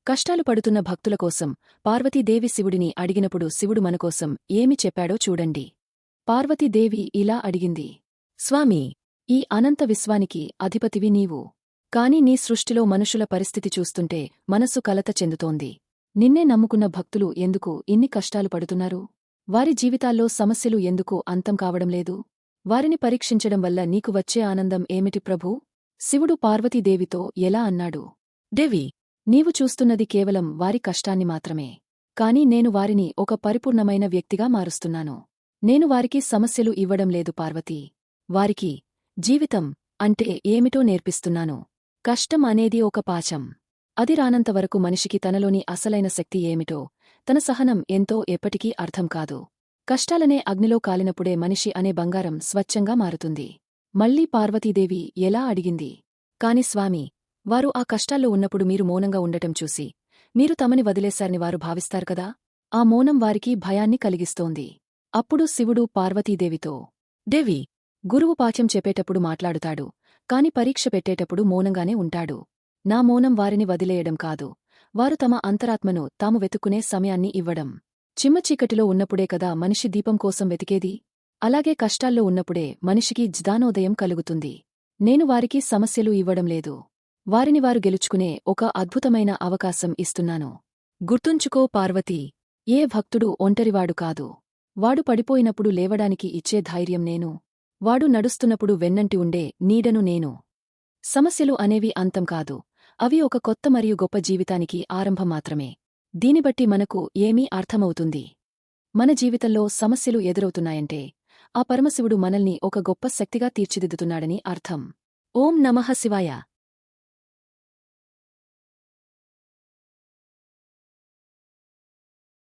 కష్టాలు పడుతున్న భక్తుల కోసం పార్వతీదేవి శివుడిని అడిగినప్పుడు శివుడు మనకోసం ఏమి చెప్పాడో చూడండి. పార్వతీదేవి ఇలా అడిగింది. స్వామీ, ఈ అనంత విశ్వానికి అధిపతివి నీవు. కాని నీ సృష్టిలో మనుషుల పరిస్థితి చూస్తుంటే మనస్సు కలత చెందుతోంది. నిన్నే నమ్ముకున్న భక్తులు ఎందుకు ఇన్ని కష్టాలు పడుతున్నారు? వారి జీవితాల్లో సమస్యలు ఎందుకు అంతం కావడంలేదు? వారిని పరీక్షించడం వల్ల నీకు వచ్చే ఆనందం ఏమిటి ప్రభూ? శివుడు పార్వతీదేవితో ఎలా అన్నాడు. దేవి, నీవు చూస్తున్నది కేవలం వారి కష్టాన్ని మాత్రమే. కాని నేను వారిని ఒక పరిపూర్ణమైన వ్యక్తిగా మారుస్తున్నాను. నేను వారికి సమస్యలు ఇవ్వడం లేదు పార్వతీ. వారికి జీవితం అంటే ఏమిటో నేర్పిస్తున్నాను. కష్టం అనేది ఒక పాశం. అది రానంతవరకు మనిషికి తనలోని అసలైన శక్తి ఏమిటో, తన సహనం ఎంతో ఎప్పటికీ అర్థం కాదు. కష్టాలనే అగ్నిలో కాలినప్పుడే మనిషి అనే బంగారం స్వచ్ఛంగా మారుతుంది. మళ్ళీ పార్వతీదేవి ఎలా అడిగింది. కాని స్వామీ, వారు ఆ కష్టాల్లో ఉన్నప్పుడు మీరు మౌనంగా ఉండటం చూసి మీరు తమని వదిలేశారని వారు భావిస్తారు కదా. ఆ మౌనం వారికి భయాన్ని కలిగిస్తోంది. అప్పుడు శివుడు పార్వతీదేవితో, దేవి, గురువు పాఠ్యం చెప్పేటప్పుడు మాట్లాడుతాడు, కాని పరీక్ష పెట్టేటప్పుడు మౌనంగానే ఉంటాడు. నా మౌనం వారిని వదిలేయడం కాదు, వారు తమ అంతరాత్మను తాము వెతుక్కునే సమయాన్ని ఇవ్వడం. చిమ్మచీకటిలో ఉన్నప్పుడే కదా మనిషి దీపం కోసం వెతికేది. అలాగే కష్టాల్లో ఉన్నప్పుడే మనిషికి జ్ఞానోదయం కలుగుతుంది. నేను వారికి సమస్యలు ఇవ్వడం లేదు, వారిని వారు గెలుచుకునే ఒక అద్భుతమైన అవకాశం ఇస్తున్నాను. గుర్తుంచుకో పార్వతీ, ఏ భక్తుడు ఒంటరివాడు కాదు. వాడు పడిపోయినప్పుడు లేవడానికి ఇచ్చే ధైర్యం నేను. వాడు నడుస్తున్నప్పుడు వెన్నంటి ఉండే నీడను నేను. సమస్యలు అనేవి అంతం కాదు, అవి ఒక కొత్త మరియు గొప్ప జీవితానికి ఆరంభం మాత్రమే. దీనిబట్టి మనకు ఏమీ అర్థమవుతుంది. మన జీవితంలో సమస్యలు ఎదురవుతున్నాయంటే ఆ పరమశివుడు మనల్ని ఒక గొప్ప శక్తిగా తీర్చిదిద్దుతున్నాడని అర్థం. ఓం నమః శివాయ.